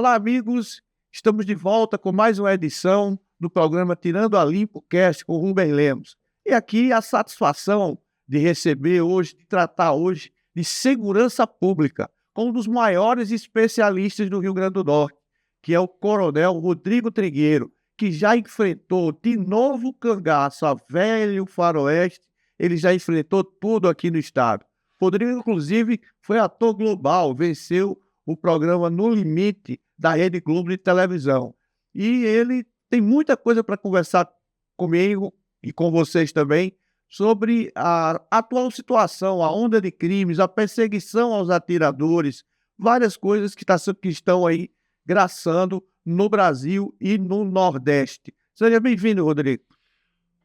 Olá, amigos. Estamos de volta com mais uma edição do programa Tirando a Limpo Cast com Rubem Lemos. E aqui a satisfação de receber hoje, de tratar hoje de segurança pública com um dos maiores especialistas do Rio Grande do Norte, que é o Coronel Rodrigo Trigueiro, que já enfrentou de novo cangaço, a velho faroeste, ele já enfrentou tudo aqui no estado. Rodrigo, inclusive, foi ator global, venceu o programa No Limite da Rede Globo de televisão. E ele tem muita coisa para conversar comigo e com vocês também sobre a atual situação, a onda de crimes, a perseguição aos atiradores, várias coisas que estão aí graçando no Brasil e no Nordeste. Seja bem-vindo, Rodrigo.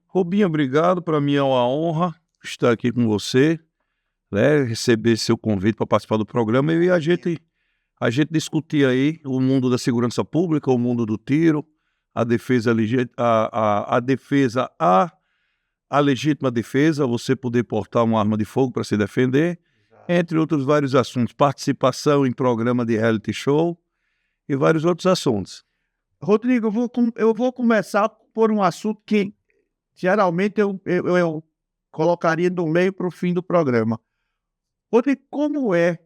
Rubinho, obrigado. Para mim é uma honra estar aqui com você, né, receber seu convite para participar do programa e a gente discutir aí o mundo da segurança pública, o mundo do tiro, a defesa, a legítima defesa, você poder portar uma arma de fogo para se defender, entre outros vários assuntos, participação em programa de reality show e vários outros assuntos. Rodrigo, eu vou começar por um assunto que geralmente eu colocaria do meio para o fim do programa. Rodrigo, como é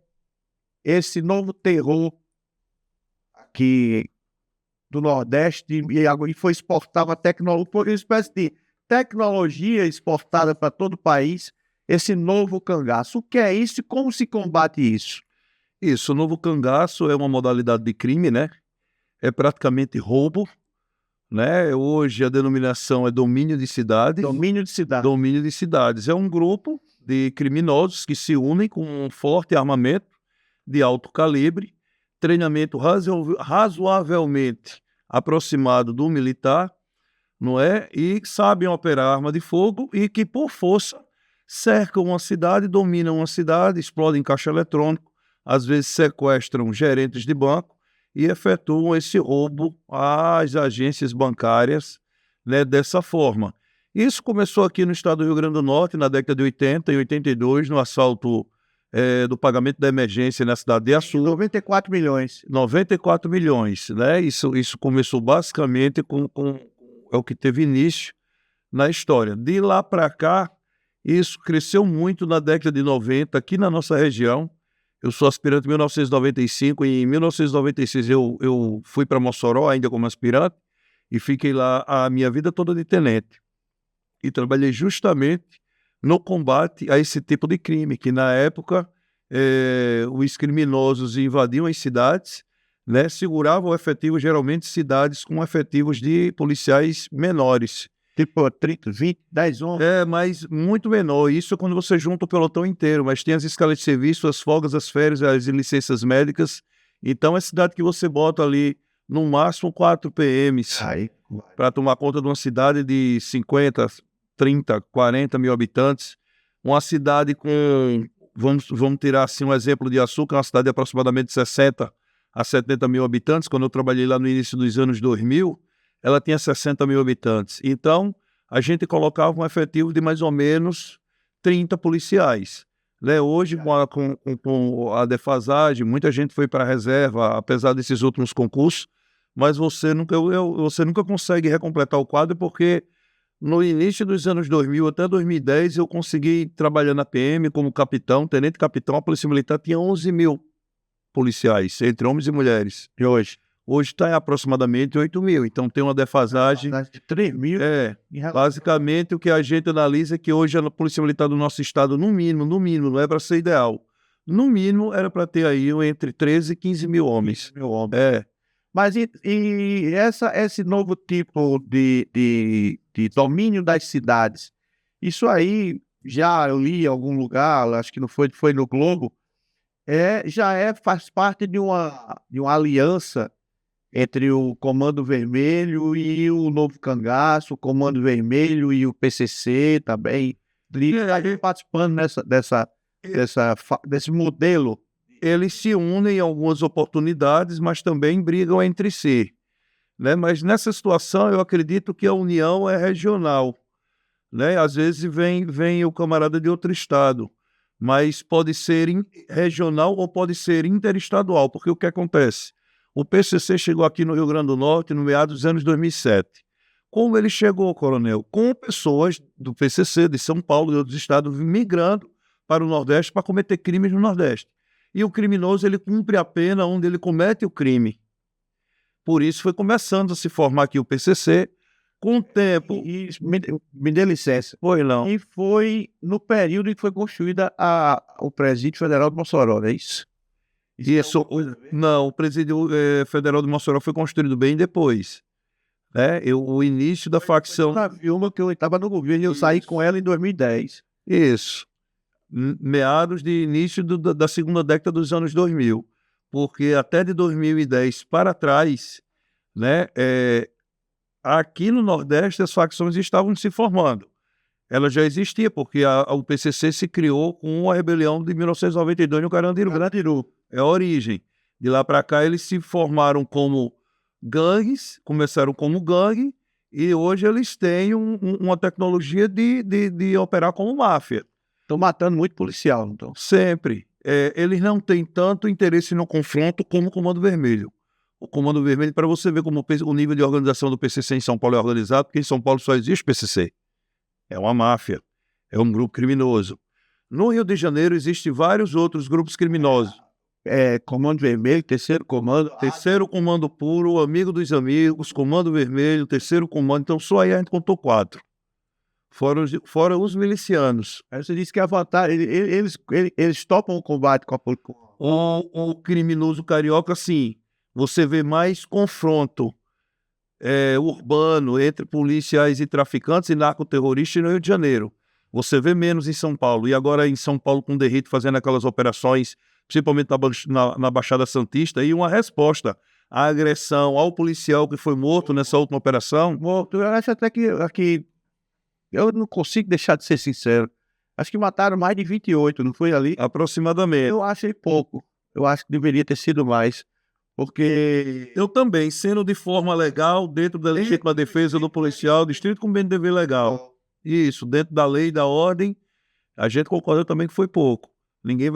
esse novo terror aqui do Nordeste e foi exportado foi uma espécie de tecnologia exportada para todo o país, esse novo cangaço? O que é isso e como se combate isso? Isso, o novo cangaço é uma modalidade de crime, né? É praticamente roubo, né? Hoje a denominação é domínio de cidades. Domínio de cidades. Domínio de cidades. É um grupo de criminosos que se unem com um forte armamento de alto calibre, treinamento razoavelmente aproximado do militar, não é? E sabem operar arma de fogo e que, por força, cercam uma cidade, dominam uma cidade, explodem caixa eletrônico, às vezes sequestram gerentes de banco e efetuam esse roubo às agências bancárias, né, dessa forma. Isso começou aqui no estado do Rio Grande do Norte, na década de 80 e 82, no assalto do pagamento da emergência na cidade de Açu. 94 milhões. 94 milhões, né? Isso começou basicamente é o que teve início na história. De lá para cá, isso cresceu muito na década de 90, aqui na nossa região. Eu sou aspirante em 1995, e em 1996 eu fui para Mossoró ainda como aspirante e fiquei lá a minha vida toda de tenente. E trabalhei justamente no combate a esse tipo de crime, que na época os criminosos invadiam as cidades, né, seguravam efetivos, geralmente cidades com efetivos de policiais menores. Tipo 30, 20, 10, 11. Mas muito menor. Isso é quando você junta o pelotão inteiro, mas tem as escalas de serviço, as folgas, as férias, as licenças médicas. Então é cidade que você bota ali, no máximo 4 PMs para tomar conta de uma cidade de 50, 30, 40 mil habitantes. Uma cidade com, vamos tirar assim um exemplo de Açúcar, uma cidade de aproximadamente 60 a 70 mil habitantes. Quando eu trabalhei lá no início dos anos 2000, ela tinha 60 mil habitantes. Então, a gente colocava um efetivo de mais ou menos 30 policiais. Né? Hoje, com a defasagem, muita gente foi para a reserva, apesar desses últimos concursos, mas você nunca consegue recompletar o quadro, porque no início dos anos 2000 até 2010, eu consegui trabalhar na PM como capitão, tenente capitão. A Polícia Militar tinha 11 mil policiais, entre homens e mulheres. E hoje? Hoje está em aproximadamente 8 mil, então tem uma defasagem de 3 mil. Basicamente, o que a gente analisa é que hoje a Polícia Militar do nosso estado, no mínimo, não é para ser ideal. No mínimo, era para ter aí entre 13 e 15 mil homens. 15 mil homens. Mas esse novo tipo de domínio das cidades, isso aí, já eu li em algum lugar, acho que não foi no Globo, faz parte de uma aliança entre o Comando Vermelho e o Novo Cangaço, o Comando Vermelho e o PCC também, participando desse modelo. Eles se unem em algumas oportunidades, mas também brigam entre si. Né? Mas nessa situação, eu acredito que a união é regional. Né? Às vezes vem o camarada de outro estado, mas pode ser regional ou pode ser interestadual, porque o que acontece? O PCC chegou aqui no Rio Grande do Norte no meados dos anos 2007. Como ele chegou, coronel? Com pessoas do PCC, de São Paulo e outros estados, migrando para o Nordeste para cometer crimes no Nordeste. E o criminoso, ele cumpre a pena onde ele comete o crime. Por isso foi começando a se formar aqui o PCC, com o tempo... Me dê licença. Foi não. E foi no período em que foi construída o Presídio Federal de Mossoró, não é isso? Isso, não, o Presídio Federal de Mossoró foi construído bem depois. Né? O início da facção... Na Vilma, que eu estava no governo, eu saí com ela em 2010. Isso. Meados de início da segunda década dos anos 2000. Porque até de 2010 para trás, né, aqui no Nordeste as facções estavam se formando. Ela já existia, porque o PCC se criou com a rebelião de 1992 no Carandiru. É a origem. De lá para cá eles se formaram como gangues, começaram como gangue, e hoje eles têm uma tecnologia de operar como máfia. Estão matando muito policial, então. Sempre. Eles não têm tanto interesse no confronto como o Comando Vermelho. O Comando Vermelho, para você ver como o nível de organização do PCC em São Paulo é organizado, porque em São Paulo só existe PCC. É uma máfia, é um grupo criminoso. No Rio de Janeiro existem vários outros grupos criminosos. Comando Vermelho, Terceiro Comando. Terceiro Comando Puro, Amigo dos Amigos, Comando Vermelho, Terceiro Comando. Então só aí a gente contou 4. Fora os milicianos. Aí você disse que a vantagem, eles topam o combate com a polícia. O criminoso carioca, sim. Você vê mais confronto urbano entre policiais e traficantes e narcoterroristas no Rio de Janeiro. Você vê menos em São Paulo. E agora em São Paulo com o Derrite fazendo aquelas operações, principalmente na Baixada Santista, e uma resposta à agressão ao policial que foi morto nessa última operação. Morto. Eu acho até que eu não consigo deixar de ser sincero. Acho que mataram mais de 28, não foi ali? Aproximadamente. Eu achei pouco. Eu acho que deveria ter sido mais. Porque... Eu também, sendo de forma legal, dentro da legítima defesa do policial, distrito com bem de dever legal. Isso, dentro da lei e da ordem, a gente concordou também que foi pouco. Ninguém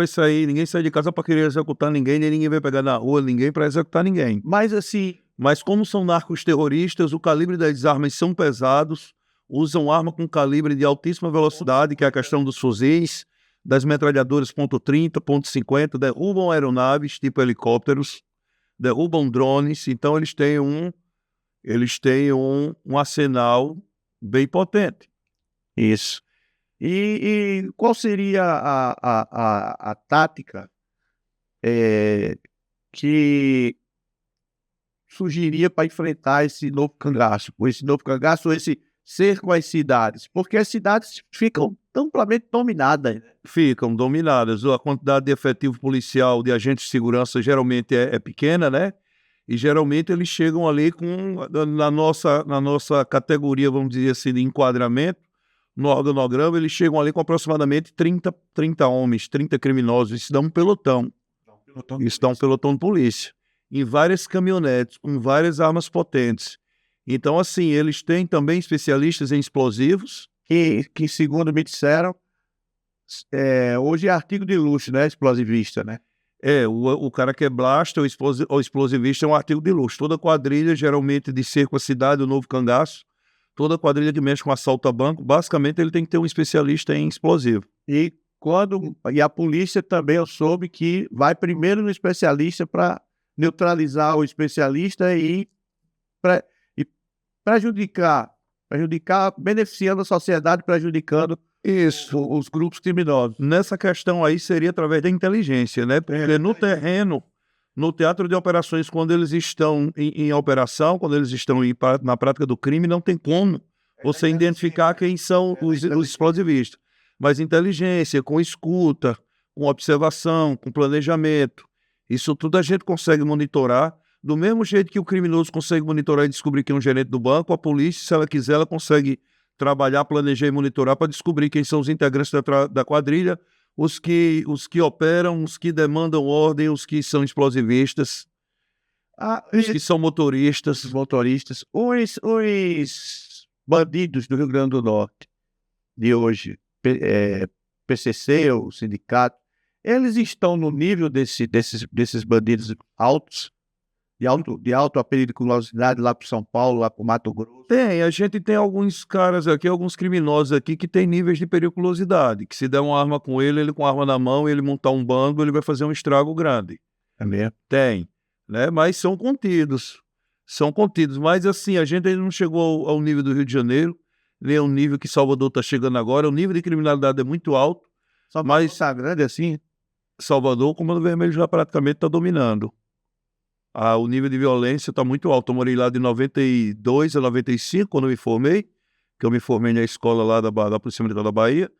sai de casa para querer executar ninguém, nem ninguém vai pegar na rua ninguém para executar ninguém. Mas como são narcos terroristas, o calibre das armas são pesados, usam arma com calibre de altíssima velocidade, que é a questão dos fuzis, das metralhadoras .30, .50, derrubam aeronaves, tipo helicópteros, derrubam drones, então eles têm um arsenal bem potente. Isso. E qual seria a tática que surgiria para enfrentar esse novo cangaço, ou esse cerco às cidades? Porque as cidades ficam amplamente dominadas. Né? Ficam dominadas. A quantidade de efetivo policial, de agentes de segurança, geralmente é pequena, né? E geralmente eles chegam ali na nossa categoria, vamos dizer assim, de enquadramento, no organograma, eles chegam ali com aproximadamente 30 homens, 30 criminosos. Isso dá um pelotão. Isso dá um pelotão de polícia. Em várias caminhonetes, com várias armas potentes. Então, assim, eles têm também especialistas em explosivos. Que segundo me disseram, hoje é artigo de luxo, né? Explosivista, né? O cara que é blaster ou explosivista é um artigo de luxo. Toda quadrilha, geralmente de cerco à cidade, o novo cangaço, toda quadrilha que mexe com assalto a banco, basicamente ele tem que ter um especialista em explosivo. E a polícia também, eu soube que vai primeiro no especialista para neutralizar o especialista e prejudicar, beneficiando a sociedade, prejudicando os grupos criminosos. Nessa questão aí seria através da inteligência, né? Porque no terreno, no teatro de operações, quando eles estão em operação, quando eles estão na prática do crime, não tem como você identificar quem são os explosivistas. Mas inteligência, com escuta, com observação, com planejamento, isso tudo a gente consegue monitorar. Do mesmo jeito que o criminoso consegue monitorar e descobrir quem é um gerente do banco, a polícia, se ela quiser, ela consegue trabalhar, planejar e monitorar para descobrir quem são os integrantes da quadrilha, os que operam, os que demandam ordem, os que são explosivistas, os que são motoristas. Os bandidos do Rio Grande do Norte de hoje, PCC, o sindicato, eles estão no nível desses bandidos altos de alta periculosidade lá para São Paulo, lá para o Mato Grosso? Tem, a gente tem alguns caras aqui, alguns criminosos aqui que tem níveis de periculosidade, que se der uma arma com ele com a arma na mão, ele montar um bando, ele vai fazer um estrago grande. É mesmo? Tem, né? Mas são contidos, mas assim, a gente ainda não chegou ao nível do Rio de Janeiro, nem ao nível que Salvador está chegando agora, o nível de criminalidade é muito alto, Mas está grande assim? Salvador, o Comando Vermelho já praticamente está dominando. O nível de violência está muito alto. Eu morei lá de 92 a 95, quando eu me formei, que eu me formei na escola lá da Polícia Militar da Bahia.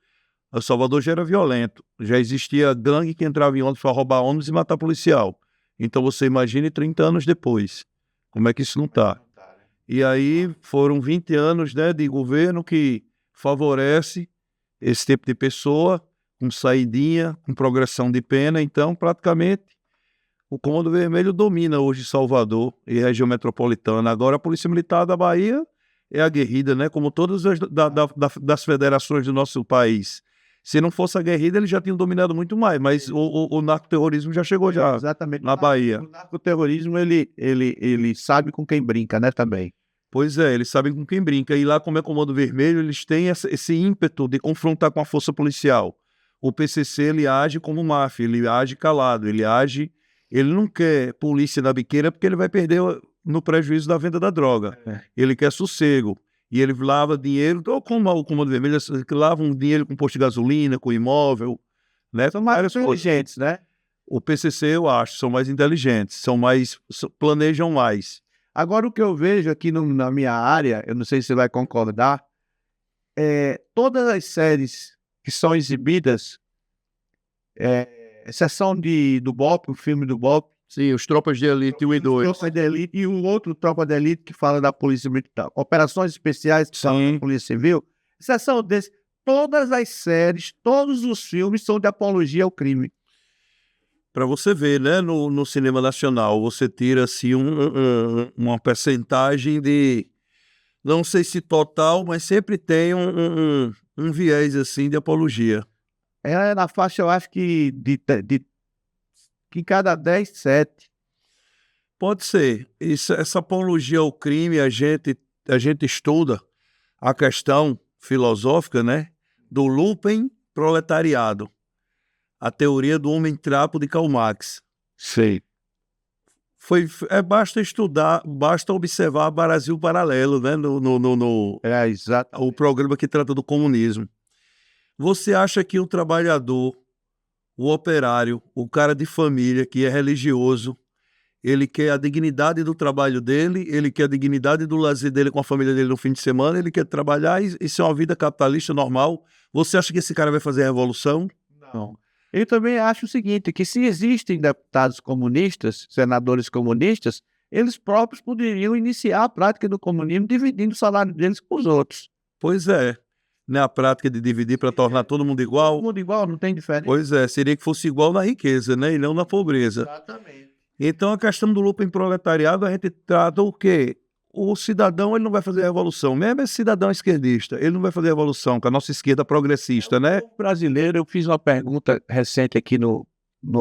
O Salvador já era violento. Já existia gangue que entrava em ônibus para roubar ônibus e matar policial. Então você imagine 30 anos depois, como é que isso não está. E aí foram 20 anos, né, de governo que favorece esse tipo de pessoa, com saidinha, com progressão de pena. Então, praticamente, o Comando Vermelho domina hoje Salvador e região metropolitana. Agora, a Polícia Militar da Bahia é aguerrida, né? Como todas as das federações do nosso país. Se não fosse aguerrida, eles já tinham dominado muito mais, mas o narcoterrorismo já chegou já Exatamente. na Bahia. O narcoterrorismo, ele sabe com quem brinca, né, também. Pois é, eles sabem com quem brinca. E lá, como é Comando Vermelho, eles têm esse ímpeto de confrontar com a força policial. O PCC, ele age como máfia, ele age calado, ele não quer polícia na biqueira porque ele vai perder no prejuízo da venda da droga. Ele quer sossego. E ele lava dinheiro, como o Comando Vermelho, que lava um dinheiro com posto de gasolina, com imóvel, né? São mais inteligentes, né? O PCC, eu acho, são mais inteligentes, planejam mais. Agora, o que eu vejo aqui na minha área, eu não sei se você vai concordar, todas as séries que são exibidas, exceção do BOPE, o filme do BOPE. Sim, os Tropas de Elite 1 e 2. Tropa de Elite e o outro Tropa de Elite que fala da Polícia Militar. Operações Especiais que falam da Polícia Civil. Exceção desse, todas as séries, todos os filmes são de apologia ao crime. Para você ver, né, no cinema nacional, você tira assim uma percentagem de, não sei se total, mas sempre tem um viés assim de apologia. Na faixa, eu acho que que cada 10, 7. Pode ser. Essa apologia ao crime, a gente estuda a questão filosófica, né, do lumpen proletariado. A teoria do homem-trapo de Karl Marx. Sei. Basta estudar, basta observar Brasil Paralelo, né, exato. O programa que trata do comunismo. Você acha que o trabalhador, o operário, o cara de família que é religioso, ele quer a dignidade do trabalho dele, ele quer a dignidade do lazer dele com a família dele no fim de semana, ele quer trabalhar e ser uma vida capitalista normal? Você acha que esse cara vai fazer a revolução? Não. Eu também acho o seguinte, que se existem deputados comunistas, senadores comunistas, eles próprios poderiam iniciar a prática do comunismo dividindo o salário deles com os outros. Pois é. Né, a prática de dividir para tornar todo mundo igual. Todo mundo igual, não tem diferença. Pois é, seria que fosse igual na riqueza, né, e não na pobreza. Exatamente. Então, a questão do lumpen proletariado, a gente trata o quê? O cidadão, ele não vai fazer a revolução. Mesmo esse cidadão esquerdista, ele não vai fazer a revolução com a nossa esquerda progressista, né? O brasileiro, eu fiz uma pergunta recente aqui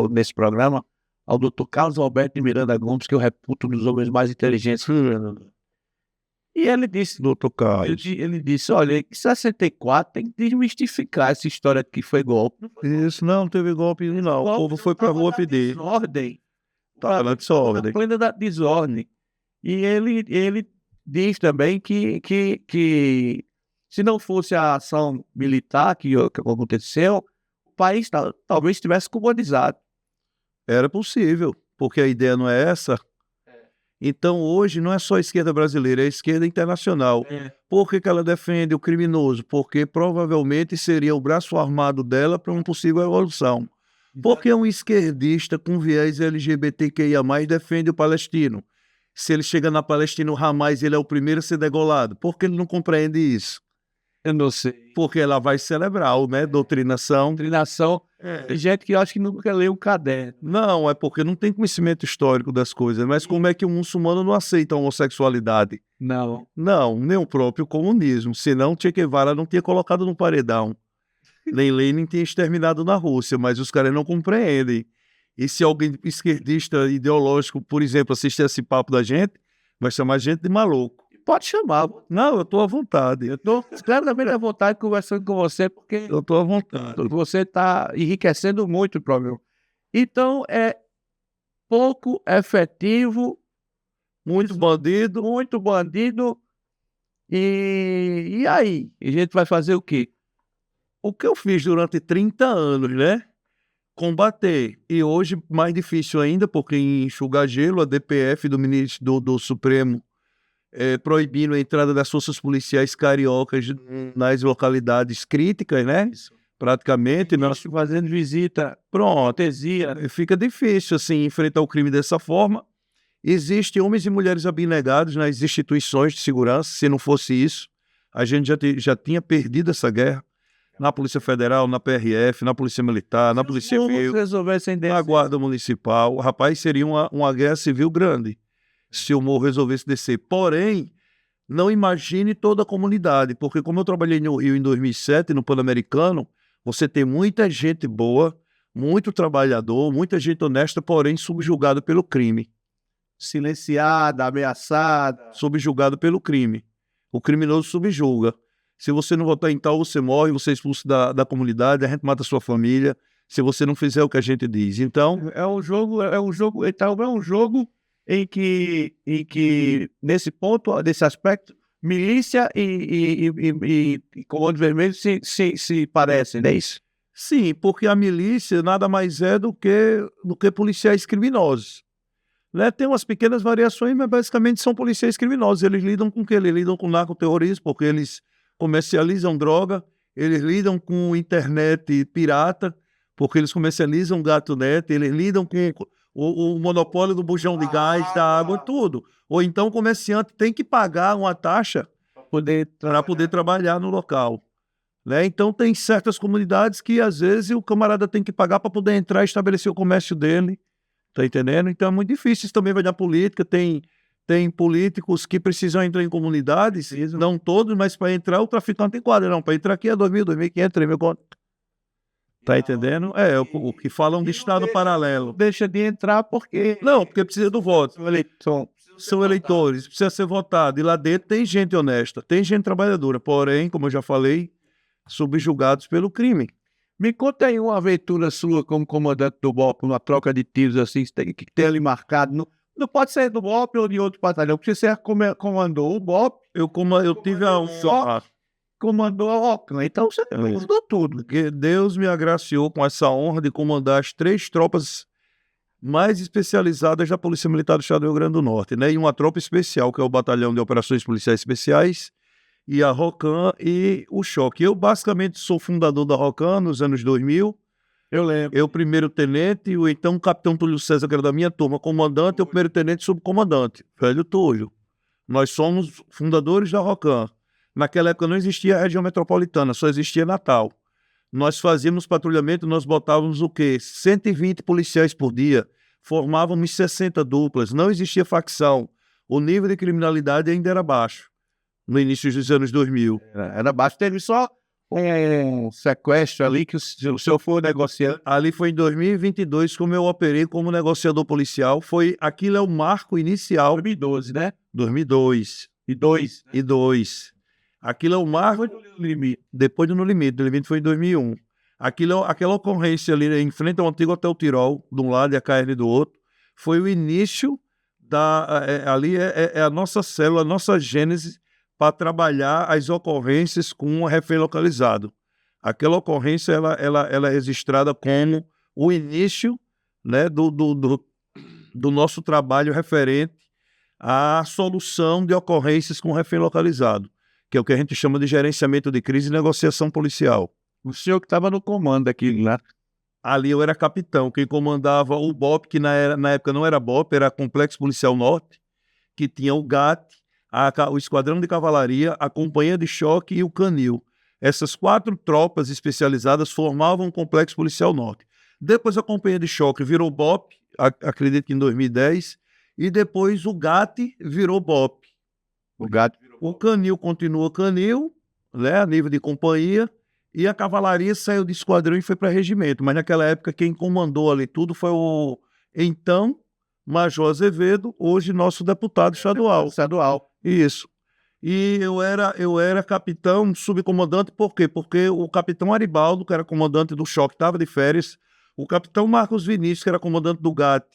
nesse programa ao Dr. Carlos Alberto de Miranda Gomes, que eu reputo um dos homens mais inteligentes. E ele disse, Dr. Carlos, ele disse, olha, em 64 tem que desmistificar essa história de que foi golpe. Isso não teve golpe, não. O povo foi para a rua pedir. Desordem. Estava na desordem. Na plena da desordem. E ele diz também que se não fosse a ação militar que aconteceu, o país talvez estivesse comunizado. Era possível, porque a ideia não é essa. Então, hoje, não é só a esquerda brasileira, é a esquerda internacional. Por que ela defende o criminoso? Porque provavelmente seria o braço armado dela para uma possível revolução. Porque um esquerdista com viés LGBTQIA+, defende o palestino. Se ele chega na Palestina, o Hamas, ele é o primeiro a ser degolado. Por que ele não compreende isso? Eu não sei. Porque ela vai celebrar, né? Doutrinação. Doutrinação. Tem gente que acha que nunca leu um caderno. Não, é porque não tem conhecimento histórico das coisas. Mas como é que o muçulmano não aceita a homossexualidade? Não. Não, nem o próprio comunismo. Senão, Che Guevara não tinha colocado no paredão. Nem Lenin tinha exterminado na Rússia, mas os caras não compreendem E se alguém esquerdista ideológico, por exemplo, assistir esse papo da gente, vai chamar a gente de maluco. Pode chamar. Não, eu estou à vontade. Eu estou claramente à vontade conversando com você, porque Eu estou à vontade. você está enriquecendo muito o programa. Então, é pouco efetivo, Muito bandido. muito bandido. E aí? A gente vai fazer o quê? O que eu fiz durante 30 anos, né? Combater. E hoje, mais difícil ainda, porque em enxugar gelo, a DPF do ministro do Supremo proibindo a entrada das forças policiais cariocas nas localidades críticas, né? Praticamente. Nós fazendo visita, Pronto. cortesia. Fica difícil, assim, enfrentar o crime dessa forma. Existem homens e mulheres abnegados nas instituições de segurança. Se não fosse isso, a gente já tinha perdido essa guerra. Na Polícia Federal, na PRF, na Polícia Militar, na Polícia Civil, na Guarda Municipal. Rapaz, seria uma guerra civil grande se o morro resolvesse descer. Porém, não imagine toda a comunidade, porque como eu trabalhei no Rio em 2007, no Pan-Americano, você tem muita gente boa, muito trabalhador, muita gente honesta, porém subjugada pelo crime. Silenciada, ameaçada. Subjugado pelo crime. O criminoso subjuga. Se você não votar em tal, você morre, você é expulso da comunidade, a gente mata a sua família, se você não fizer o que a gente diz. Então, é um jogo em que nesse ponto, nesse aspecto, milícia e Comando Vermelho se parecem, não é isso? Sim, porque a milícia nada mais é do que policiais criminosos. Né? Tem umas pequenas variações, mas basicamente são policiais criminosos. Eles lidam com o quê? Eles lidam com narcoterrorismo, porque eles comercializam droga, eles lidam com internet pirata, porque eles comercializam gato net, eles lidam com o monopólio do bujão de gás, da água, tudo. Ou então o comerciante tem que pagar uma taxa para poder trabalhar no local. Né? Então tem certas comunidades que às vezes o camarada tem que pagar para poder entrar e estabelecer o comércio dele. Tá entendendo? Então é muito difícil. Isso também vai na política. Tem políticos que precisam entrar em comunidades, não todos, mas para entrar o traficante enquadra. Não, para entrar aqui é 2.000, 2.500, 3.000 conto. Tá entendendo? O que falam de Estado paralelo. Deixa de entrar porque... Não, porque precisa do voto. São eleitores, precisa ser votado. E lá dentro tem gente honesta, tem gente trabalhadora. Porém, como eu já falei, subjugados pelo crime. Me conta aí uma aventura sua como comandante do BOP, uma troca de tiros assim, que tem ali marcado. Não pode ser do BOP ou de outro batalhão, porque você comandou o BOP. Eu tive a honra. Comandou a OCLA, então você comandou tudo. Porque Deus me agraciou com essa honra de comandar as 3 tropas mais especializadas da Polícia Militar do Estado do Rio Grande do Norte, né? E uma tropa especial, que é o Batalhão de Operações Policiais Especiais, e a ROCAM e o Choque. Eu basicamente sou fundador da ROCAM nos anos 2000. Eu lembro. Eu primeiro-tenente, o então capitão Túlio César, que era da minha turma, comandante, e o primeiro-tenente subcomandante, velho Túlio. Nós somos fundadores da ROCAM. Naquela época não existia a região metropolitana, só existia Natal. Nós fazíamos patrulhamento, nós botávamos o quê? 120 policiais por dia, formávamos 60 duplas, não existia facção. O nível de criminalidade ainda era baixo. No início dos anos 2000. Era baixo, teve só um sequestro ali que o senhor foi negociando. Ali foi em 2022, como eu operei como negociador policial. Aquilo é o marco inicial. 2012, né? 2002. E 2. E 2. Aquilo é o marco... Depois do limite. Depois do No Limite. O limite foi em 2001. Aquela ocorrência ali em frente ao antigo Hotel Tirol, de um lado e a KN do outro, foi o início ali é a nossa célula, a nossa gênese para trabalhar as ocorrências com um refém localizado. Aquela ocorrência ela é registrada como o início, né, do nosso trabalho referente à solução de ocorrências com refém localizado, que é o que a gente chama de gerenciamento de crise e negociação policial. O senhor que estava no comando aqui, né? Ali eu era capitão, quem comandava o BOP, que na época não era BOP, era Complexo Policial Norte, que tinha o GAT, o Esquadrão de Cavalaria, a Companhia de Choque e o Canil. Essas 4 tropas especializadas formavam o Complexo Policial Norte. Depois a Companhia de Choque virou BOP, acredito que em 2010, e depois o GAT virou BOP. O Canil continua Canil, né, a nível de companhia, e a cavalaria saiu de esquadrão e foi para regimento. Mas naquela época quem comandou ali tudo foi o então Major Azevedo, hoje nosso deputado estadual. Estadual. Isso. E eu era capitão, subcomandante, por quê? Porque o capitão Aribaldo, que era comandante do Choque, estava de férias. O capitão Marcos Vinícius, que era comandante do GAT,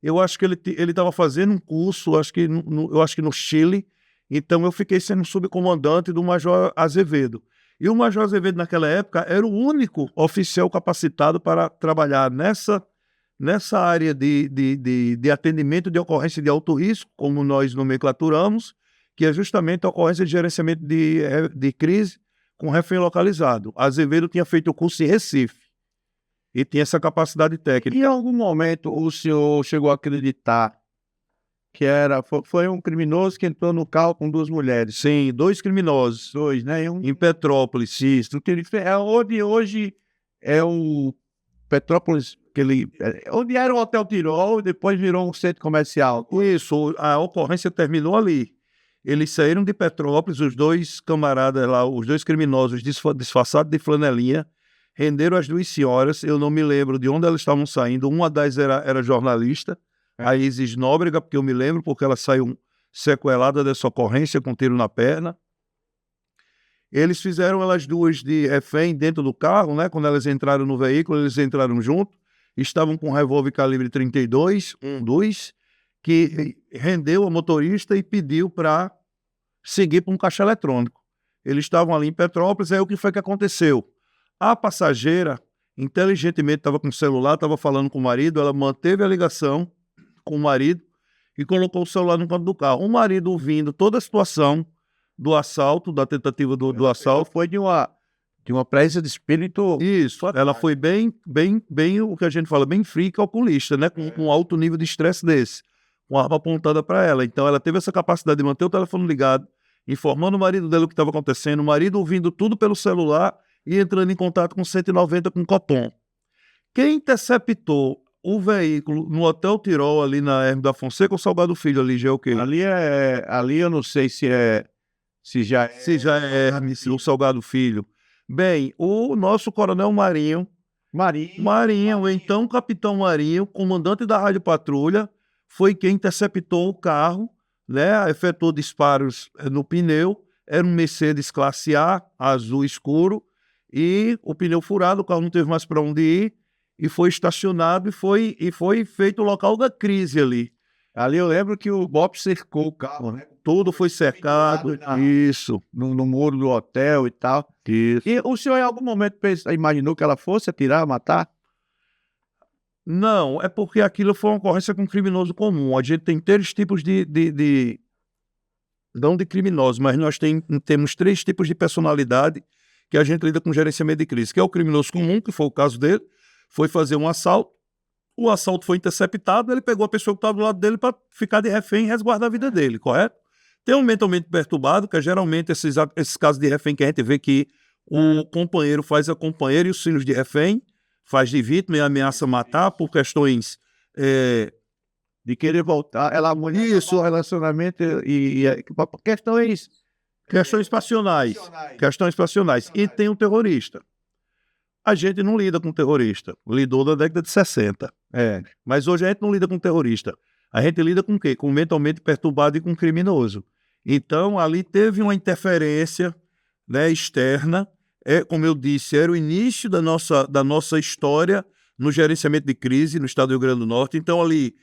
eu acho que ele estava fazendo um curso, eu acho que no Chile, então eu fiquei sendo subcomandante do Major Azevedo. E o Major Azevedo, naquela época, era o único oficial capacitado para trabalhar nessa área de atendimento de ocorrência de alto risco, como nós nomenclaturamos, que é justamente a ocorrência de gerenciamento de crise com refém localizado. Azevedo tinha feito o curso em Recife e tinha essa capacidade técnica. Em algum momento o senhor chegou a acreditar que foi um criminoso que entrou no carro com 2 mulheres? Sim, 2 criminosos. 2, né? Em Petrópolis. Isso. Que ele fez, onde hoje é o Petrópolis, onde era o Hotel Tirol e depois virou um centro comercial. Isso, a ocorrência terminou ali. Eles saíram de Petrópolis, os 2 camaradas lá, os 2 criminosos disfarçados de flanelinha, renderam as 2 senhoras, eu não me lembro de onde elas estavam saindo, uma das era jornalista, a Isis Nóbrega, porque eu me lembro, porque ela saiu sequelada dessa ocorrência com tiro na perna. Eles fizeram elas 2 de refém dentro do carro, né? Quando elas entraram no veículo, eles entraram junto, estavam com um revólver calibre 32, 2, que rendeu a motorista e pediu para seguir para um caixa eletrônico. Eles estavam ali em Petrópolis, aí o que foi que aconteceu? A passageira, inteligentemente, estava com o celular, estava falando com o marido, ela manteve a ligação com o marido e colocou o celular no canto do carro. O marido, ouvindo toda a situação do assalto, da tentativa do assalto, foi de uma presença de espírito. Isso, ela foi bem, o que a gente fala, bem fria e calculista, né? Com um alto nível de estresse desse, com a arma apontada para ela. Então ela teve essa capacidade de manter o telefone ligado, informando o marido dela o que estava acontecendo, o marido ouvindo tudo pelo celular e entrando em contato com 190 com o Copom. Quem interceptou o veículo no Hotel Tirol, ali na Hermes da Fonseca, ou Salgado Filho, ali já é o quê? Ali eu não sei se já é Hermes, o Salgado Filho. Bem, o nosso coronel Marinho, o então capitão Marinho, comandante da Rádio Patrulha, foi quem interceptou o carro, né, efetuou disparos no pneu, era um Mercedes classe A, azul escuro, e o pneu furado, o carro não teve mais para onde ir, e foi estacionado e foi feito o local da crise ali. Ali eu lembro que o BOP cercou o carro, né? Tudo foi cercado, isso. No muro do hotel e tal. Isso. E o senhor em algum momento imaginou que ela fosse atirar, matar? Não, é porque aquilo foi uma ocorrência com um criminoso comum. A gente tem 3 tipos não de criminosos, mas nós temos 3 tipos de personalidade que a gente lida com gerenciamento de crise, que é o criminoso comum, que foi o caso dele, foi fazer um assalto, o assalto foi interceptado, ele pegou a pessoa que estava do lado dele para ficar de refém e resguardar a vida dele, correto? Tem um mentalmente perturbado, que é geralmente esses casos de refém que a gente vê que o companheiro faz a companheira e os filhos de refém, faz de vítima e ameaça matar por questões de querer voltar. Ela isso, o relacionamento e questões passionais. E tem um terrorista. A gente não lida com terrorista. Lidou na década de 60. Mas hoje a gente não lida com terrorista. A gente lida com o quê? Com mentalmente perturbado e com criminoso. Então, ali teve uma interferência, né, externa. Como eu disse, era o início da nossa história no gerenciamento de crise no estado do Rio Grande do Norte. Então, ali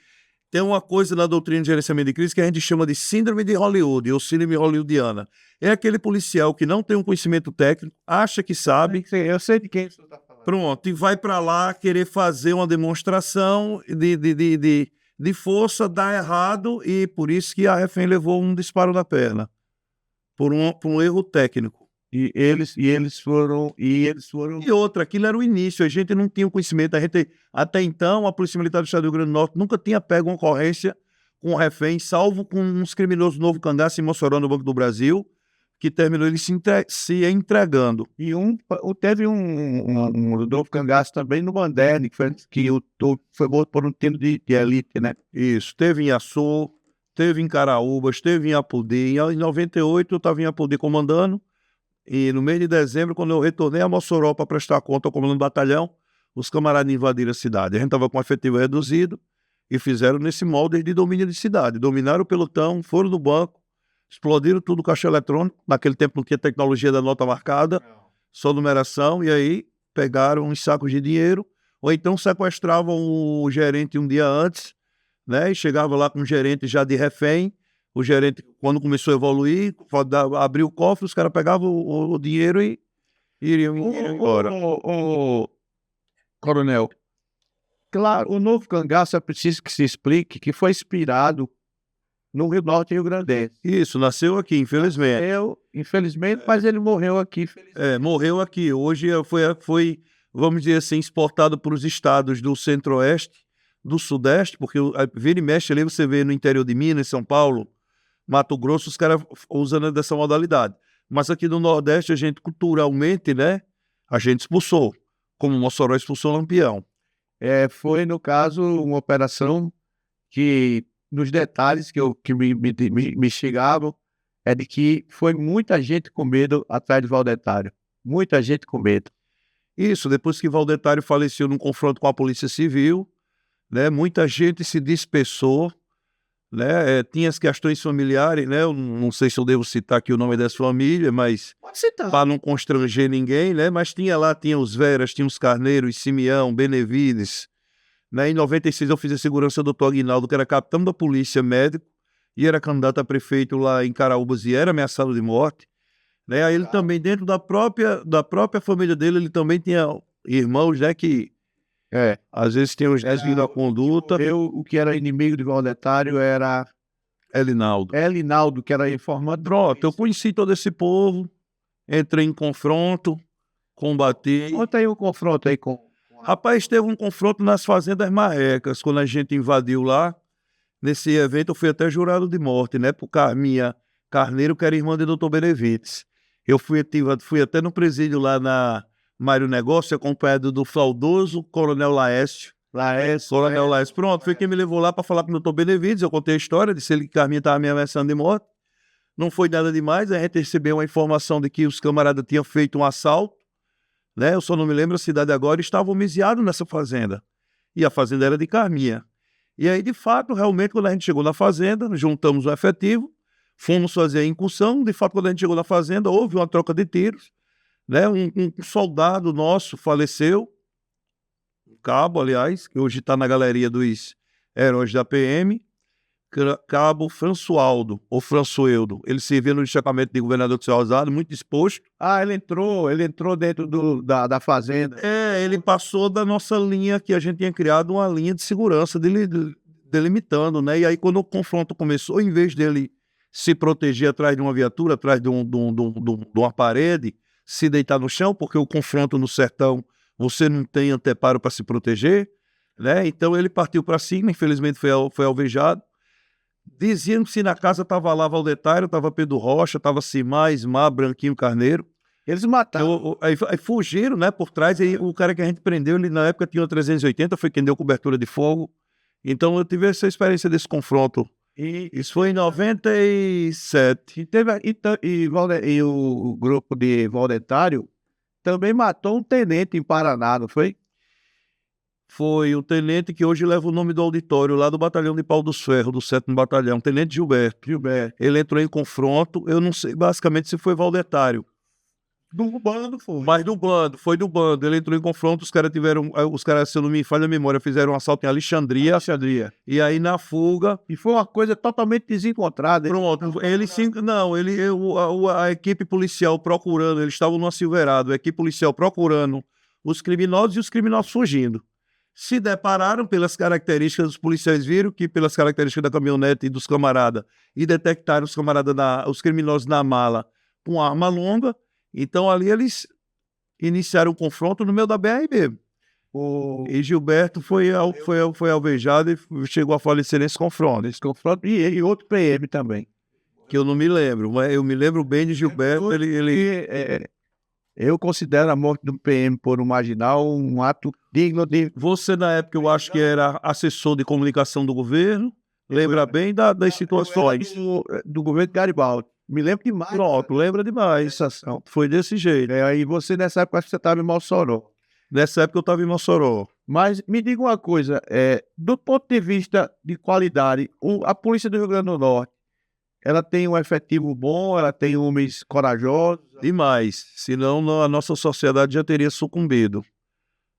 tem uma coisa na doutrina de gerenciamento de crise que a gente chama de síndrome de Hollywood, ou síndrome hollywoodiana. É aquele policial que não tem um conhecimento técnico, acha que sabe. Eu sei de quem você está falando. Pronto, e vai para lá querer fazer uma demonstração de força, dá errado, e por isso que a refém levou um disparo na perna, por um erro técnico. E eles foram. E outra, aquilo era o início, a gente não tinha o conhecimento, até então, a Polícia Militar do Estado do Rio Grande do Norte nunca tinha pego uma ocorrência com um refém, salvo com uns criminosos do Novo Cangaço em Mossoró, no Banco do Brasil, que terminou ele se entregando. E teve um Rodolfo Cangaço também no Banderne, que foi morto por um tiro de elite, né? Isso, teve em Açu, teve em Caraúbas, teve em Apodi. Em 98 eu estava em Apodi comandando, E no mês de dezembro, quando eu retornei a Mossoró para prestar conta ao comando do batalhão, os camaradas invadiram a cidade. A gente estava com um efetivo reduzido e fizeram nesse molde de domínio de cidade. Dominaram o pelotão, foram no banco, explodiram tudo o caixa eletrônico. Naquele tempo não tinha tecnologia da nota marcada, só numeração, e aí pegaram uns sacos de dinheiro, ou então sequestravam o gerente um dia antes, né? E chegava lá com o gerente já de refém. O gerente, quando começou a evoluir, abriu o cofre, os caras pegavam o dinheiro e iriam embora. Coronel, claro, o novo cangaço é preciso que se explique que foi inspirado no Rio Norte e Rio Grandense. Isso, nasceu aqui, infelizmente. Infelizmente, mas ele morreu aqui. Morreu aqui. Hoje foi, vamos dizer assim, exportado para os estados do Centro-Oeste, do Sudeste, porque vira e mexe ali, você vê no interior de Minas, São Paulo, Mato Grosso, os caras usando dessa modalidade. Mas aqui no Nordeste, a gente culturalmente, né, a gente expulsou, como Mossoró expulsou Lampião. Foi, no caso, uma operação que, nos detalhes que me chegavam, é de que foi muita gente com medo atrás de Valdetário. Muita gente com medo. Isso, depois que Valdetário faleceu num confronto com a Polícia Civil, né, muita gente se dispersou, né, tinha as questões familiares, né, eu não sei se eu devo citar aqui o nome dessa família, mas para não constranger ninguém, né, mas tinha os Veras, tinha os Carneiros, Simeão, Benevides, né, em 96 eu fiz a segurança do Dr. Aguinaldo, que era capitão da polícia, médico, e era candidato a prefeito lá em Caraúbas e era ameaçado de morte, né, aí ele também, dentro da própria família dele, ele também tinha irmãos, né, que às vezes tem os desvios da conduta. O que era inimigo de Valdetário era Elinaldo, que era informante. Pronto, eu conheci todo esse povo, entrei em confronto, combati. Conta aí o confronto aí com... Rapaz, teve um confronto nas Fazendas Marrecas, quando a gente invadiu lá. Nesse evento eu fui até jurado de morte, né, por Carminha Carneiro, que era irmã de Dr. Benevides. Eu fui até no presídio lá na Mário Negócio, acompanhado do saudoso Coronel Laércio. Coronel Laércio. Pronto, foi quem me levou lá para falar com o Dr. Benevides. Eu contei a história, disse ele que Carminha estava me ameaçando de morte. Não foi nada demais, a gente recebeu uma informação de que os camaradas tinham feito um assalto, né? Eu só não me lembro a cidade agora, e estavam homiziados nessa fazenda. E a fazenda era de Carminha. E aí, de fato, realmente, quando a gente chegou na fazenda, juntamos o efetivo, fomos fazer a incursão. De fato, quando a gente chegou na fazenda, houve uma troca de tiros, né? Um soldado nosso faleceu, um cabo, aliás, que hoje está na galeria dos heróis da PM, Cabo Françoaldo, ou Françoeldo. Ele servia no destacamento de governador do Céu Rosado, muito disposto. Ele entrou dentro da fazenda. Ele passou da nossa linha, que a gente tinha criado uma linha de segurança delimitando, né? E aí, quando o confronto começou, em vez dele se proteger atrás de uma viatura, atrás de uma parede, se deitar no chão, porque o confronto no sertão, você não tem anteparo para se proteger, né? Então ele partiu para cima, infelizmente foi alvejado. Diziam que se na casa estava lá Valdetário, estava Pedro Rocha, estava Simar, Ismar, Branquinho, Carneiro. Eles mataram. Aí fugiram, né, por trás. Aí o cara que a gente prendeu, ele na época tinha uma 380, foi quem deu cobertura de fogo. Então eu tive essa experiência desse confronto. Isso foi em 97. E o grupo de Valdetário também matou um tenente em Paraná, não foi? Foi o tenente que hoje leva o nome do auditório, lá do Batalhão de Pau dos Ferros, do 7º Batalhão, Tenente Gilberto. Ele entrou em confronto, eu não sei basicamente se foi Valdetário. Do bando foi. Mas foi do bando. Ele entrou em confronto, os caras, se eu não me falha a memória, fizeram um assalto em Alexandria. E aí na fuga... E foi uma coisa totalmente desencontrada. Pronto, a equipe policial procurando, eles estavam no Silverado, a equipe policial procurando os criminosos e os criminosos fugindo. Se depararam pelas características, os policiais viram que pelas características da caminhonete e dos camaradas, e detectaram os criminosos na mala com arma longa. Então ali eles iniciaram um confronto no meio da BR mesmo. E Gilberto foi alvejado e chegou a falecer nesse confronto. E outro PM também. Que eu não me lembro, mas eu me lembro bem de Gilberto. Eu considero a morte do PM por um marginal um ato digno de... Você, na época, eu acho que era assessor de comunicação do governo, lembra bem das situações. Do governo Garibaldi. Me lembro demais. Pronto, lembra demais. Sensação. Foi desse jeito. Aí você, nessa época, acho que você estava em Mossoró. Nessa época eu estava em Mossoró. Mas me diga uma coisa, do ponto de vista de qualidade, a Polícia do Rio Grande do Norte, ela tem um efetivo bom, ela tem homens corajosos? Demais. Senão a nossa sociedade já teria sucumbido.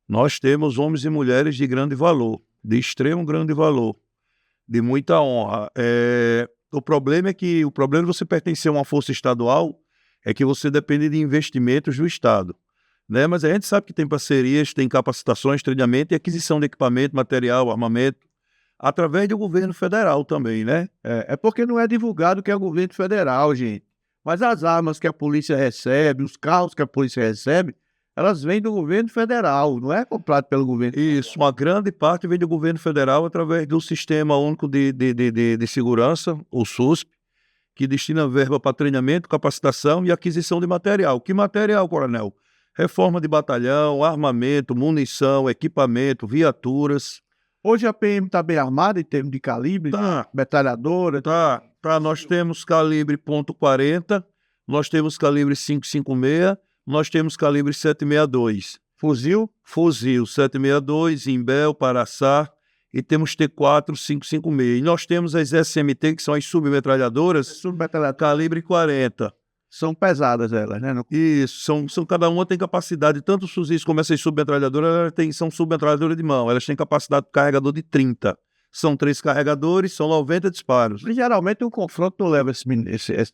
Nós temos homens e mulheres de grande valor, de extremo grande valor, de muita honra. O problema de você pertencer a uma força estadual é que você depende de investimentos do Estado, né? Mas a gente sabe que tem parcerias, tem capacitações, treinamento e aquisição de equipamento, material, armamento, através do governo federal também, né? É porque não é divulgado que é o governo federal, gente. Mas as armas que a polícia recebe, os carros que a polícia recebe, elas vêm do governo federal, não é comprado pelo governo. Isso, uma grande parte vem do governo federal através do Sistema Único de Segurança, o SUSP, que destina verba para treinamento, capacitação e aquisição de material. Que material, coronel? Reforma de batalhão, armamento, munição, equipamento, viaturas. Hoje a PM está bem armada em termos de calibre, Tá. metralhadora. Tá. Nós temos calibre .40, nós temos calibre 5,56, nós temos calibre 7,62. Fuzil? Fuzil 7,62, Imbel, Paraçá, e temos T4 5,56. E nós temos as SMT, que são as submetralhadoras, calibre 40. São pesadas elas, né? Isso, cada uma tem capacidade, tanto os fuzis como essas submetralhadoras, são submetralhadoras de mão, elas têm capacidade de carregador de 30. São 3 carregadores, são 90 disparos. E geralmente o confronto não leva esse...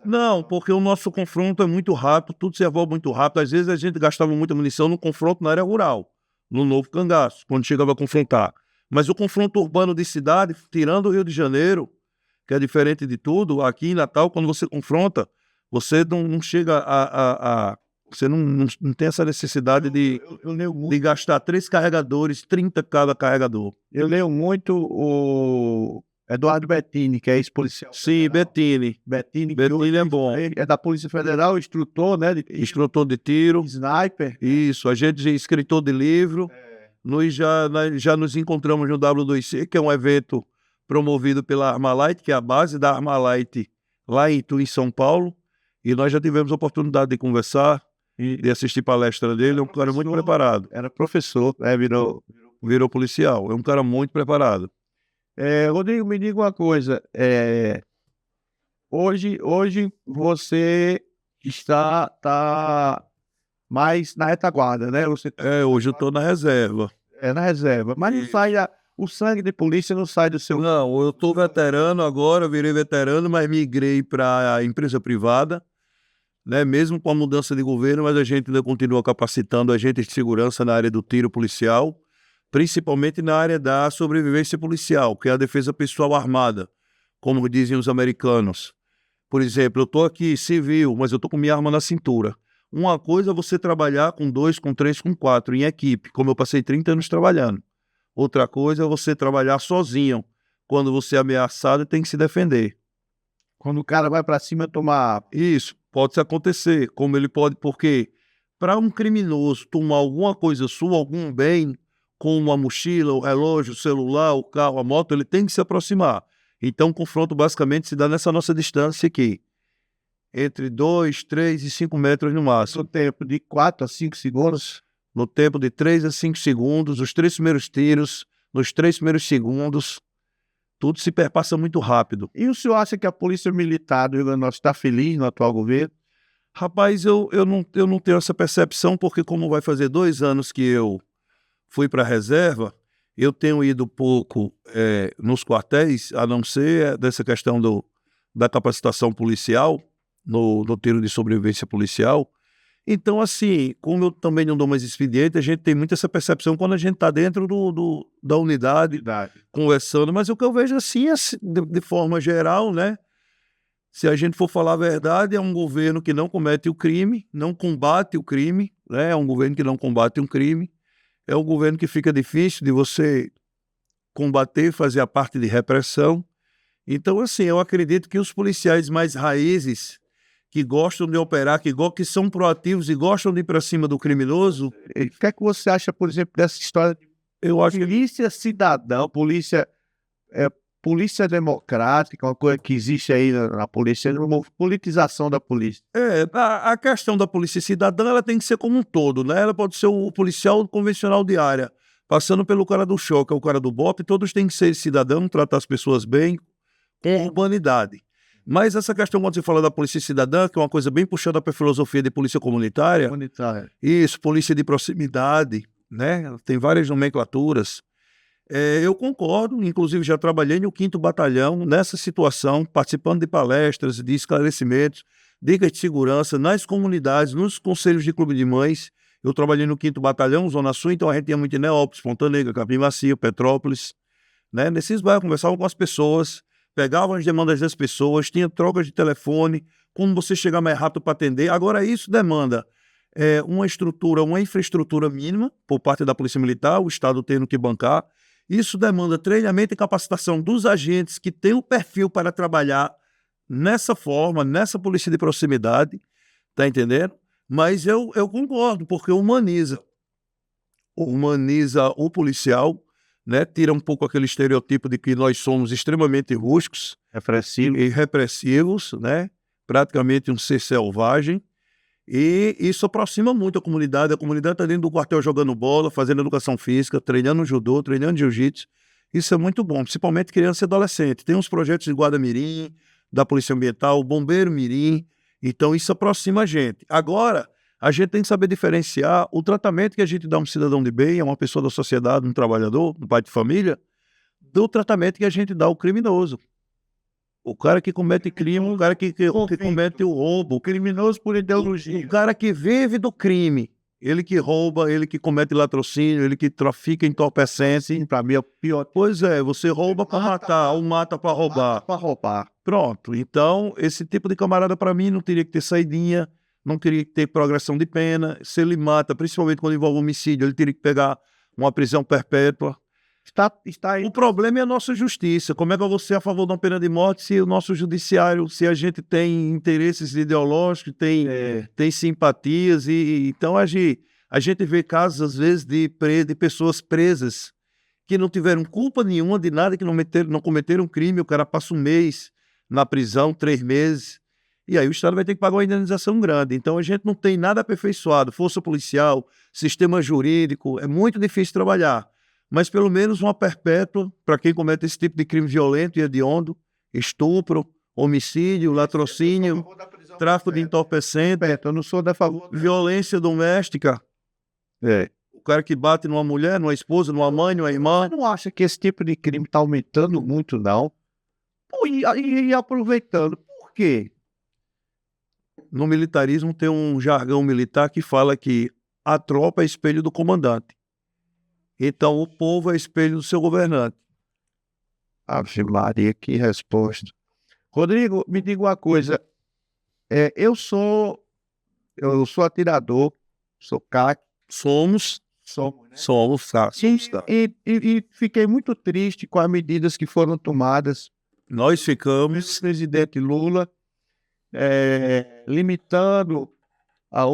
Não, porque o nosso confronto é muito rápido, tudo se evolve muito rápido. Às vezes a gente gastava muita munição no confronto na área rural, no Novo Cangaço, quando chegava a confrontar. Mas o confronto urbano de cidade, tirando o Rio de Janeiro, que é diferente de tudo, aqui em Natal, quando você confronta, você não chega você não tem essa necessidade de gastar 3 carregadores, 30 cada carregador. Eu leio muito o Eduardo Bettini, que é ex-policial. Sim, Bettini. Bettini É bom. É da Polícia Federal, instrutor, né? Instrutor de tiro. Sniper. Isso, a gente é escritor de livro. Nós já nos encontramos no W2C, que é um evento promovido pela Armalite, que é a base da Armalite lá em Itu, em São Paulo. E nós já tivemos a oportunidade de conversar e de assistir palestra dele. É um cara muito preparado. Era professor, virou policial. É um cara muito preparado. Rodrigo, me diga uma coisa. Hoje você está mais na retaguarda, né? Hoje eu estou na reserva. Na reserva. Mas não sai o sangue de polícia não sai do seu... Não, eu estou veterano agora, eu virei veterano, mas migrei para a empresa privada. Né, mesmo com a mudança de governo, mas a gente ainda continua capacitando agentes de segurança na área do tiro policial, principalmente na área da sobrevivência policial, que é a defesa pessoal armada, como dizem os americanos. Por exemplo, eu estou aqui civil, mas eu estou com minha arma na cintura. Uma coisa é você trabalhar com 2, com 3, com 4 em equipe, como eu passei 30 anos trabalhando. Outra coisa é você trabalhar sozinho, quando você é ameaçado e tem que se defender. Quando o cara vai para cima tomar... Isso. Pode acontecer, como ele pode, porque para um criminoso tomar alguma coisa sua, algum bem, como a mochila, o relógio, o celular, o carro, a moto, ele tem que se aproximar. Então o confronto basicamente se dá nessa nossa distância aqui, entre 2, 3 e 5 metros no máximo. No tempo de 4 a 5 segundos? No tempo de 3 a 5 segundos, os 3 primeiros tiros, nos 3 primeiros segundos, tudo se perpassa muito rápido. E o senhor acha que a Polícia Militar do Rio Grande do Norte está feliz no atual governo? Rapaz, eu não tenho essa percepção, porque como vai fazer 2 anos que eu fui para a reserva, eu tenho ido pouco nos quartéis, a não ser dessa questão da capacitação policial, no tiro de sobrevivência policial. Então, assim, como eu também não dou mais expediente, a gente tem muito essa percepção quando a gente está dentro da unidade, conversando. Mas o que eu vejo assim, de forma geral, né? Se a gente for falar a verdade, é um governo que não comete o crime, não combate o crime, né? É um governo que não combate um crime. É um governo que fica difícil de você combater, fazer a parte de repressão. Então, assim, eu acredito que os policiais mais raízes, que gostam de operar, que são proativos e gostam de ir para cima do criminoso. O que é que você acha, por exemplo, dessa história de polícia cidadã, polícia polícia democrática, uma coisa que existe aí na polícia, uma politização da polícia. A questão da polícia cidadã, ela tem que ser como um todo, né? Ela pode ser o policial convencional de área, passando pelo cara do choque, o cara do BOP, todos têm que ser cidadão, tratar as pessoas bem, com humanidade. Mas essa questão, quando você fala da polícia cidadã, que é uma coisa bem puxada para a filosofia de polícia comunitária, isso, polícia de proximidade, né? Tem várias nomenclaturas. Eu concordo, inclusive já trabalhei no 5º Batalhão, nessa situação, participando de palestras, de esclarecimentos, dicas de segurança nas comunidades, nos conselhos de clube de mães. Eu trabalhei no 5º Batalhão, Zona Sul, então a gente ia muito em Neópolis, Ponta Negra, Capim Macio, Petrópolis, né? Nesses bairros, conversava com as pessoas, pegavam as demandas das pessoas, tinha trocas de telefone, como você chegar mais rápido para atender. Agora, isso demanda uma infraestrutura mínima por parte da Polícia Militar, o Estado tendo que bancar. Isso demanda treinamento e capacitação dos agentes que têm o perfil para trabalhar nessa forma, nessa polícia de proximidade, tá entendendo? Mas eu concordo, porque humaniza o policial, né? Tira um pouco aquele estereotipo de que nós somos extremamente rústicos e repressivos, né? Praticamente um ser selvagem. E isso aproxima muito a comunidade está dentro do quartel jogando bola, fazendo educação física, treinando judô, treinando jiu-jitsu. Isso é muito bom, principalmente criança e adolescente. Tem uns projetos de guarda mirim, da Polícia Ambiental, bombeiro mirim, então isso aproxima a gente. Agora, a gente tem que saber diferenciar o tratamento que a gente dá a um cidadão de bem, a uma pessoa da sociedade, um trabalhador, um pai de família, do tratamento que a gente dá ao criminoso. O cara que comete crime, o cara que comete o roubo, o criminoso por ideologia. O cara que vive do crime, ele que rouba, ele que comete latrocínio, ele que trafica entorpecente. Para mim é o pior. Pois é, você rouba para matar ou mata para roubar. Para roubar. Pronto, então esse tipo de camarada para mim não teria que ter saidinha, não teria que ter progressão de pena. Se ele mata, principalmente quando envolve homicídio, ele teria que pegar uma prisão perpétua. Está aí. O problema é a nossa justiça. Como é que eu vou ser a favor de uma pena de morte se o nosso judiciário, se a gente tem interesses ideológicos, tem simpatias, então a gente vê casos, às vezes, de pessoas presas que não tiveram culpa nenhuma de nada, que não cometeram crime, o cara passa um mês na prisão, 3 meses, e aí o Estado vai ter que pagar uma indenização grande. Então a gente não tem nada aperfeiçoado, força policial, sistema jurídico, é muito difícil trabalhar. Mas pelo menos uma perpétua para quem comete esse tipo de crime violento e hediondo, estupro, homicídio, latrocínio, tráfico de entorpecente, eu não sou da favor. Violência doméstica. O cara que bate numa mulher, numa esposa, numa mãe, numa irmã. Você não acha que esse tipo de crime está aumentando muito, não? Pô, e aproveitando, por quê? No militarismo tem um jargão militar que fala que a tropa é espelho do comandante. Então, o povo é espelho do seu governante. Ave Maria, que resposta. Rodrigo, me diga uma coisa. Eu sou atirador, sou CAC. Somos, né? E fiquei muito triste com as medidas que foram tomadas. Nós ficamos. Pelo presidente Lula, limitando a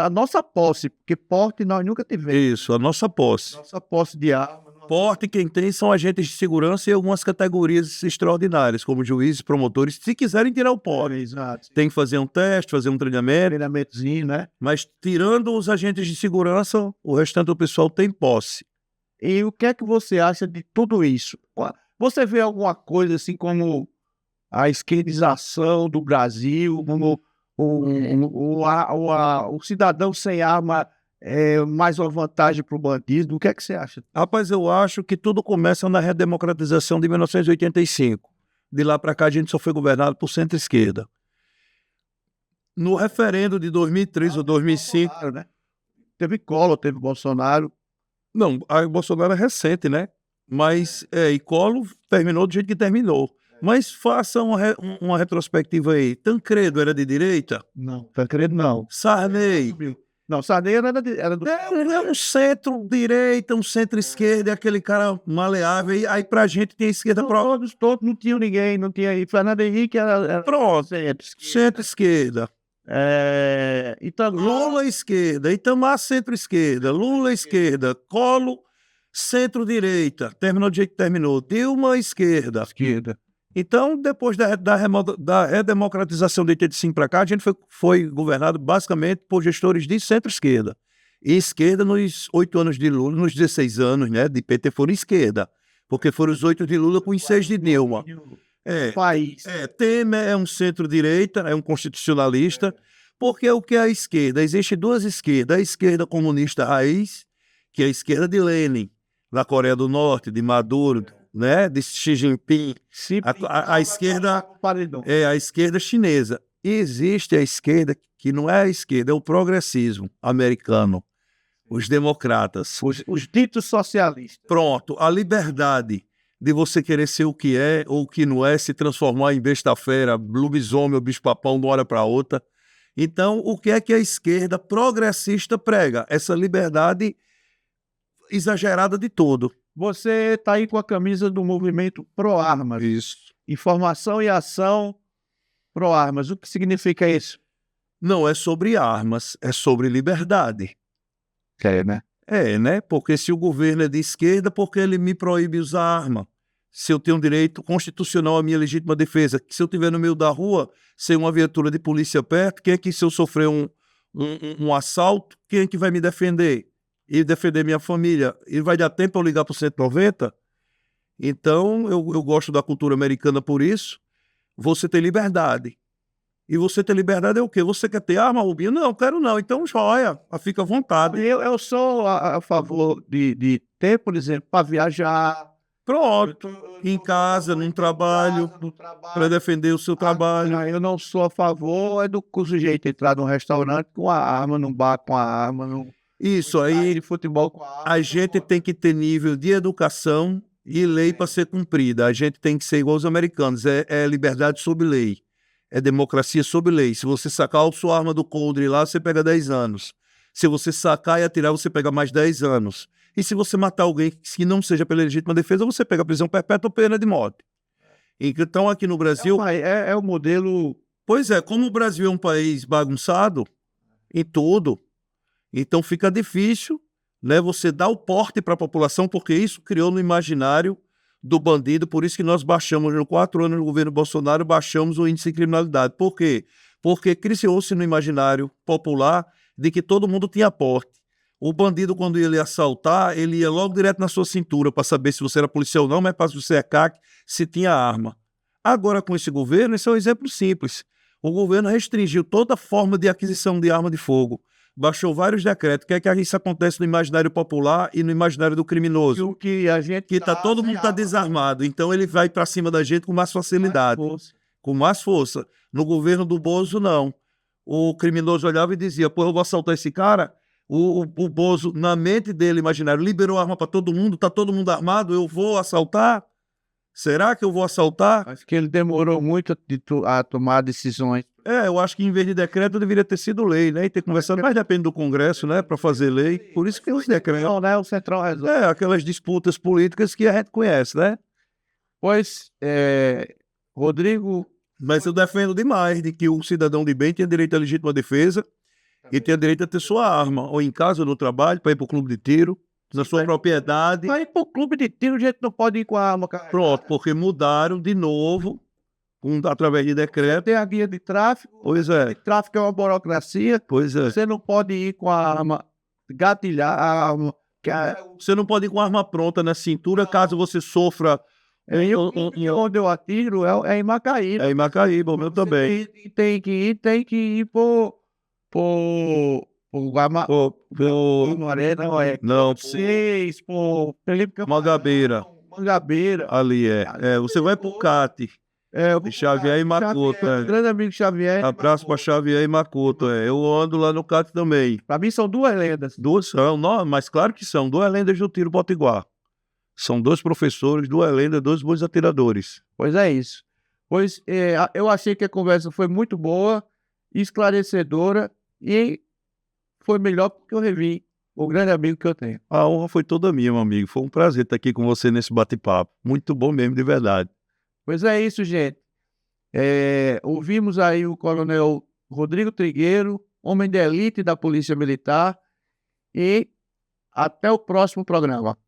nossa posse, porque porte nós nunca tivemos. Isso, a nossa posse. Nossa posse de arma. Porte quem tem são agentes de segurança e algumas categorias extraordinárias, como juízes, promotores, se quiserem tirar o porte. Exato. Tem que fazer um teste, fazer um treinamentozinho, né? Mas tirando os agentes de segurança, o restante do pessoal tem posse. E o que é que você acha de tudo isso? Você vê alguma coisa assim como a esquerdização do Brasil, como o cidadão sem arma mais uma vantagem para o bandido? O que é que você acha? Rapaz, eu acho que tudo começa na redemocratização de 1985. De lá para cá a gente só foi governado por centro-esquerda. No referendo de 2003 ou 2005... Bolsonaro, né? Teve Collor, teve Bolsonaro. Não, a Bolsonaro é recente, né? Mas, e Collor terminou do jeito que terminou. Mas faça uma retrospectiva aí. Tancredo era de direita? Não, Tancredo não. Sarney? Não, Sarney era do... É um centro-direita, um centro-esquerda, aquele cara maleável. Aí pra gente tem a esquerda própria. Todos, não tinha ninguém, não tinha... E Fernando Henrique era pronto, centro-esquerda. Então, Lula esquerda, Itamar centro-esquerda, Lula esquerda, Collor Centro-direita, terminou do jeito que terminou. Dilma, esquerda. Então, depois da redemocratização de 85 para cá, a gente foi governado basicamente por gestores de centro-esquerda. E esquerda nos 8 anos de Lula, nos 16 anos, né, de PT foram esquerda, porque foram os 8 de Lula com os 6 de Dilma. Temer é um centro-direita, é um constitucionalista, porque o que é a esquerda? Existem duas esquerdas, a esquerda comunista raiz, que é a esquerda de Lenin, da Coreia do Norte, de Maduro, né, de Xi Jinping, a esquerda é a esquerda chinesa. E existe a esquerda que não é a esquerda, é o progressismo americano, os democratas. Os ditos socialistas. Pronto, a liberdade de você querer ser o que é ou o que não é, se transformar em besta-fera, lobisomem ou bicho-papão de uma hora para outra. Então, o que é que a esquerda progressista prega? Essa liberdade exagerada de todo. Você está aí com a camisa do movimento Pró-Armas. Isso. Informação e ação pró-armas. O que significa isso? Não é sobre armas, é sobre liberdade. Né? Né? Porque se o governo é de esquerda, por que ele me proíbe usar arma? Se eu tenho um direito constitucional à minha legítima defesa, se eu estiver no meio da rua, sem uma viatura de polícia perto, quem é que, se eu sofrer um assalto, quem é que vai me defender? E defender minha família? E vai dar tempo eu ligar para o 190? Então, eu gosto da cultura americana por isso. Você tem liberdade. E você ter liberdade é o quê? Você quer ter arma, Rubinho? Não, quero não. Então, joia, fica à vontade. Eu sou a favor de ter, por exemplo, para viajar. Pronto, em casa, num trabalho, para defender o seu trabalho. Eu não sou a favor do sujeito entrar num restaurante com a arma, num bar com a arma, Isso aí, de futebol com a arma. A gente tem que ter nível de educação e lei para ser cumprida. A gente tem que ser igual aos americanos. É liberdade sob lei. É democracia sob lei. Se você sacar a sua arma do coldre lá, você pega 10 anos. Se você sacar e atirar, você pega mais 10 anos. E se você matar alguém que não seja pela legítima defesa, você pega prisão perpétua ou pena de morte. Então, aqui no Brasil... É o modelo... Pois é, como o Brasil é um país bagunçado em tudo, então fica difícil, né, você dar o porte para a população, porque isso criou no imaginário do bandido. Por isso que nós baixamos, nos 4 anos do governo Bolsonaro, baixamos o índice de criminalidade. Por quê? Porque criou-se no imaginário popular de que todo mundo tinha porte. O bandido, quando ele ia assaltar, ele ia logo direto na sua cintura para saber se você era policial ou não, mas para você é CAC, se tinha arma. Agora, com esse governo, esse é um exemplo simples. O governo restringiu toda forma de aquisição de arma de fogo. Baixou vários decretos. O que é que isso acontece no imaginário popular e no imaginário do criminoso? Que a gente todo mundo está desarmado. Então ele vai para cima da gente com mais facilidade. Com mais força. No governo do Bozo, não. O criminoso olhava e dizia, pô, eu vou assaltar esse cara. O Bozo, na mente dele, imaginário, liberou arma para todo mundo, está todo mundo armado, eu vou assaltar? Será que eu vou assaltar? Acho que ele demorou muito a tomar decisões. Eu acho que em vez de decreto deveria ter sido lei, né? E ter conversado, mas depende do Congresso, né? Para fazer lei. Por isso que os decretos. Não, né? O Central resolve. Aquelas disputas políticas que a gente conhece, né? Pois, Rodrigo... Mas eu defendo demais de que o cidadão de bem tem direito à legítima defesa e tem direito a ter sua arma, ou em casa, ou no trabalho, para ir para o clube de tiro, na sua propriedade. Para ir para o clube de tiro, a gente não pode ir com a arma carregada. Pronto, porque mudaram de novo, através de decreto. Tem a guia de tráfico. Pois é. Tráfico é uma burocracia. Pois é. Você não pode ir com a arma, gatilhar a arma. Você não pode ir com a arma pronta na cintura, caso você sofra... Onde eu atiro é em Macaíba. É em Macaíba, o meu também. Tem que ir por Mangabeira. Mangabeira. Ali você vai pro CAT. Xavier e Makoto. Grande amigo Xavier. Abraço para Xavier e Makoto. Eu ando lá no CAT também. Para mim são 2 lendas. 2 são, não, mas claro que são 2 lendas do tiro potiguar. São 2 professores, 2 lendas, 2 bons atiradores. Pois é isso. Pois eu achei que a conversa foi muito boa, esclarecedora e foi melhor porque eu revi o grande amigo que eu tenho. A honra foi toda minha, meu amigo. Foi um prazer estar aqui com você nesse bate-papo. Muito bom mesmo, de verdade. Pois é isso, gente. Ouvimos aí o coronel Rodrigo Trigueiro, homem de elite da Polícia Militar, e até o próximo programa.